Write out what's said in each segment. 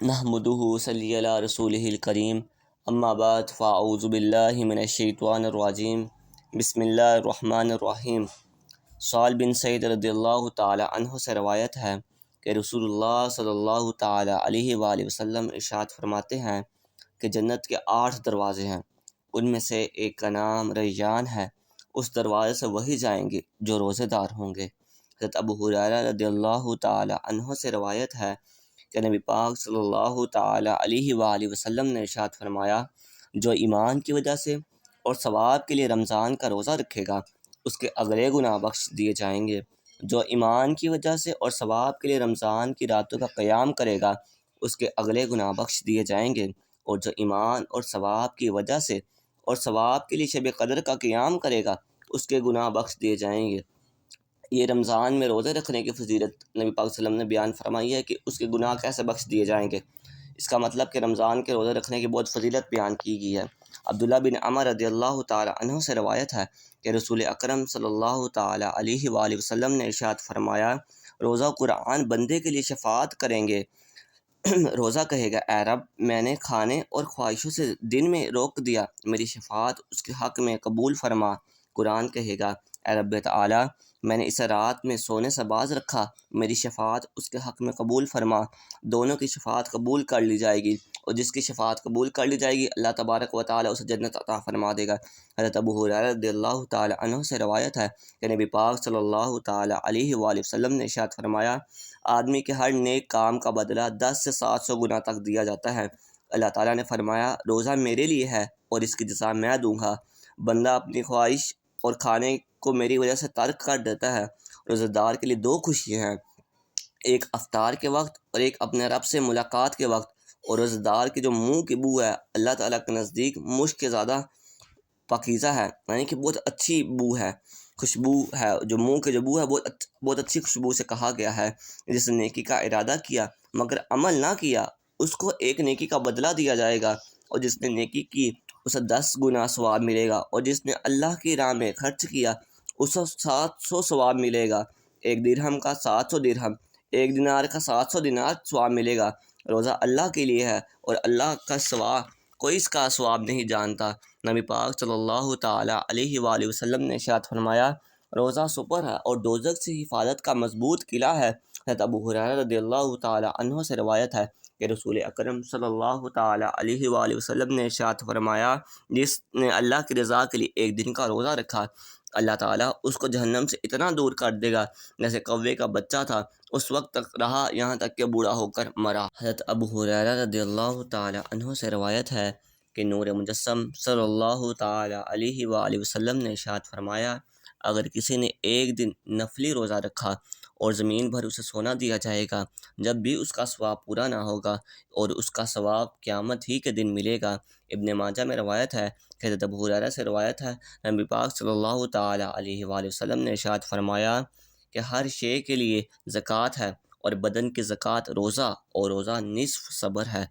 نحمدہ صلی علی رسولہ الکریم اما بعد فاعوذ باللہ من الشیطان الرجیم بسم اللہ الرحمن الرحیم۔ سعد بن سعید رضی اللہ تعالی عنہ سے روایت ہے کہ رسول اللہ صلی اللہ تعالی علیہ وآلہ وسلم ارشاد فرماتے ہیں کہ جنت کے 8 دروازے ہیں، ان میں سے ایک کا نام ریان ہے، اس دروازے سے وہی جائیں گے جو روزے دار ہوں گے۔ حضرت ابو ہریرہ رضی اللہ تعالی عنہ سے روایت ہے کہ نبی پاک صلی اللہ تعالی علیہ وآلہ وسلم نے ارشاد فرمایا، جو ایمان کی وجہ سے اور ثواب کے لیے رمضان کا روزہ رکھے گا اس کے اگلے گناہ بخش دیے جائیں گے۔ جو ایمان کی وجہ سے اور ثواب کے لیے رمضان کی راتوں کا قیام کرے گا اس کے اگلے گناہ بخش دیے جائیں گے، اور جو ایمان اور ثواب کی وجہ سے اور ثواب کے لیے شب قدر کا قیام کرے گا اس کے گناہ بخش دیے جائیں گے۔ یہ رمضان میں روزے رکھنے کی فضیلت نبی پاک صلی اللہ علیہ وسلم نے بیان فرمائی ہے کہ اس کے گناہ کیسے بخش دیے جائیں گے۔ اس کا مطلب کہ رمضان کے روزے رکھنے کی بہت فضیلت بیان کی گئی ہے۔ عبداللہ بن عمر رضی اللہ تعالی عنہ سے روایت ہے کہ رسول اکرم صلی اللہ تعالی علیہ وآلہ وسلم نے ارشاد فرمایا، روزہ قرآن بندے کے لیے شفاعت کریں گے۔ روزہ کہے گا، اے رب، میں نے کھانے اور خواہشوں سے دن میں روک دیا، میری شفاعت اس کے حق میں قبول فرما۔ قرآن کہے گا، اے رب تعالی، میں نے اسے رات میں سونے سے باز رکھا، میری شفاعت اس کے حق میں قبول فرما۔ دونوں کی شفاعت قبول کر لی جائے گی، اور جس کی شفاعت قبول کر لی جائے گی اللہ تبارک و تعالی اسے جنت عطا فرما دے گا۔ حضرت ابو ہریرہ رضی اللہ تعالی عنہ سے روایت ہے کہ نبی پاک صلی اللہ تعالی علیہ وآلہ وسلم نے ارشاد فرمایا، آدمی کے ہر نیک کام کا بدلہ 10 سے 700 گنا تک دیا جاتا ہے۔ اللہ تعالیٰ نے فرمایا، روزہ میرے لیے ہے اور اس کی جزا میں دوں گا۔ بندہ اپنی خواہش اور کھانے کو میری وجہ سے ترک کر دیتا ہے۔ روزہ دار کے لیے 2 خوشیاں ہیں، ایک افطار کے وقت اور ایک اپنے رب سے ملاقات کے وقت۔ اور روزہ دار کے جو منہ کی بو ہے اللہ تعالیٰ کے نزدیک مشک کے زیادہ پاکیزہ ہے، یعنی کہ بہت اچھی بو ہے، خوشبو ہے، جو منہ کے جو بو ہے بہت اچھی خوشبو سے کہا گیا ہے۔ جس نے نیکی کا ارادہ کیا مگر عمل نہ کیا اس کو ایک نیکی کا بدلہ دیا جائے گا، اور جس نے نیکی کی اسے 10 گنا ثواب ملے گا، اور جس نے اللہ کی راہ میں خرچ کیا اسے 700 ثواب ملے گا۔ 1 درہم کا 700 درہم، 1 دینار کا 700 دینار ثواب ملے گا۔ روزہ اللہ کے لیے ہے اور اللہ کا سوا کوئی اس کا ثواب نہیں جانتا۔ نبی پاک صلی اللہ تعالی علیہ وآلہ وسلم نے ارشاد فرمایا، روزہ سپر ہے اور دوزخ سے حفاظت کا مضبوط قلعہ ہے۔ حضرت ابو ہریرہ رضی اللہ تعالی عنہ سے روایت ہے کہ رسول اکرم صلی اللہ تعالی علیہ وآلہ وسلم نے ارشاد فرمایا، جس نے اللہ کی رضا کے لیے 1 دن کا روزہ رکھا اللہ تعالیٰ اس کو جہنم سے اتنا دور کر دے گا جیسے کوے کا بچہ تھا، اس وقت تک رہا یہاں تک کہ بوڑھا ہو کر مرا۔ حضرت ابو ہریرہ رضی اللہ تعالی عنہ سے روایت ہے کہ نور مجسم صلی اللہ تعالی علیہ وآلہ وسلم نے ارشاد فرمایا، اگر کسی نے 1 دن نفلی روزہ رکھا اور زمین بھر اسے سونا دیا جائے گا جب بھی اس کا ثواب پورا نہ ہوگا، اور اس کا ثواب قیامت ہی کے دن ملے گا۔ ابن ماجہ میں روایت ہے کہ حضرت ابو ہریرہ سے روایت ہے، نبی پاک صلی اللہ تعالی علیہ وآلہ وسلم نے ارشاد فرمایا کہ ہر شے کے لیے زکوٰۃ ہے، اور بدن کی زکوٰۃ روزہ، اور روزہ نصف صبر ہے۔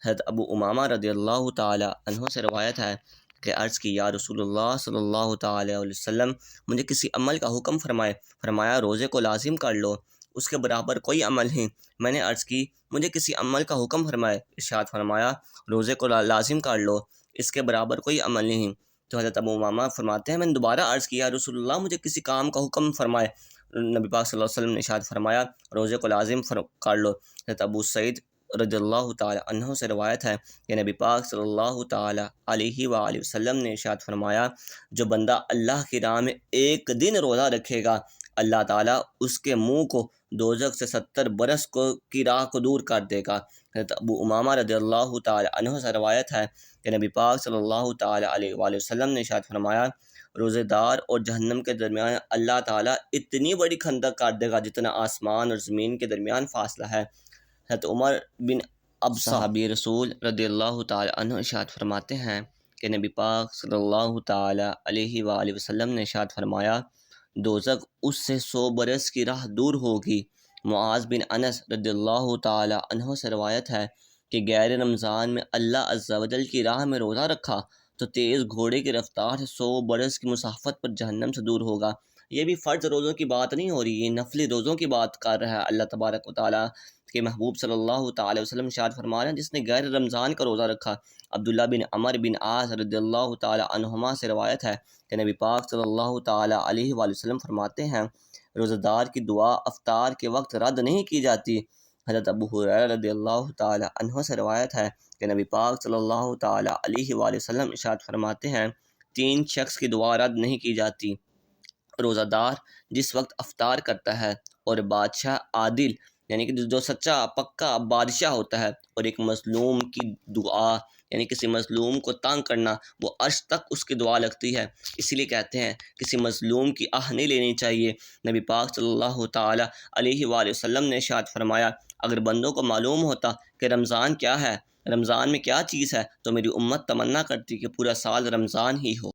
حضرت ابو امامہ رضی اللہ تعالی عنہ سے روایت ہے کہ عرض کی، یا رسول اللہ صلی اللہ تعالی علیہ وسلم، مجھے کسی عمل کا حکم فرمائے۔ فرمایا، روزے کو لازم کر لو، اس کے برابر کوئی عمل نہیں۔ میں نے عرض کی، مجھے کسی عمل کا حکم فرمائے۔ ارشاد فرمایا، روزے کو لازم کر لو، اس کے برابر کوئی عمل نہیں۔ تو حضرت ابو امامہ فرماتے ہیں، میں نے دوبارہ عرض کیا، رسول اللہ مجھے کسی کام کا حکم فرمائے۔ نبی پاک صلی اللہ علیہ وسلم نے ارشاد فرمایا، روزے کو لازم کر لو۔ حضرت ابو سعید رضی اللہ تعالی عنہ سے روایت ہے کہ نبی پاک صلی اللہ تعالی علیہ وآلہ وسلم نے ارشاد فرمایا، جو بندہ اللہ کی راہ میں 1 دن روزہ رکھے گا اللہ تعالیٰ اس کے منہ کو دوزخ سے 70 برس کی راہ کو دور کر دے گا۔ حضرت ابو امامہ رضی اللہ تعالی عنہ سے روایت ہے کہ نبی پاک صلی اللہ تعالی علیہ وآلہ وسلم نے ارشاد فرمایا، روزے دار اور جہنم کے درمیان اللہ تعالیٰ اتنی بڑی خندق کر دے گا جتنا آسمان اور زمین کے درمیان فاصلہ ہے۔ حضرت عمر بن ابسہ صحابی رسول رضی اللہ تعالی عنہ ارشاد فرماتے ہیں کہ نبی پاک صلی اللہ تعالی علیہ وآلہ وسلم نے ارشاد فرمایا، دوزخ اس سے 100 برس کی راہ دور ہوگی۔ معاذ بن انس رضی اللہ تعالی عنہ سے روایت ہے کہ غیر رمضان میں اللہ عز و جل کی راہ میں روزہ رکھا تو تیز گھوڑے کی رفتار سے 100 برس کی مسافت پر جہنم سے دور ہوگا۔ یہ بھی فرض روزوں کی بات نہیں ہو رہی، یہ نفلی روزوں کی بات کر رہا ہے اللہ تبارک و تعالیٰ کہ محبوب صلی اللہ تعالی وسلم ارشاد فرما رہے ہیں جس نے غیر رمضان کا روزہ رکھا۔ عبداللہ بن عمر بن عاص رضی اللہ تعالی عنہما سے روایت ہے کہ نبی پاک صلی اللہ تعالی علیہ وآلہ وسلم فرماتے ہیں روزہ دار کی دعا افطار کے وقت رد نہیں کی جاتی۔ حضرت ابو ہریرہ رضی اللہ تعالی عنہ سے روایت ہے کہ نبی پاک صلی اللہ تعالی علیہ وآلہ وسلم ارشاد فرماتے ہیں 3 شخص کی دعا رد نہیں کی جاتی، روزہ دار جس وقت افطار کرتا ہے، اور بادشاہ عادل یعنی کہ جو سچا پکا بادشاہ ہوتا ہے، اور ایک مظلوم کی دعا یعنی کسی مظلوم کو تنگ کرنا، وہ عرش تک اس کی دعا لگتی ہے۔ اسی لیے کہتے ہیں کسی مظلوم کی آہ نہیں لینی چاہیے۔ نبی پاک صلی اللہ تعالی علیہ وآلہ وسلم نے ارشاد فرمایا اگر بندوں کو معلوم ہوتا کہ رمضان کیا ہے، رمضان میں کیا چیز ہے، تو میری امت تمنا کرتی کہ پورا سال رمضان ہی ہو۔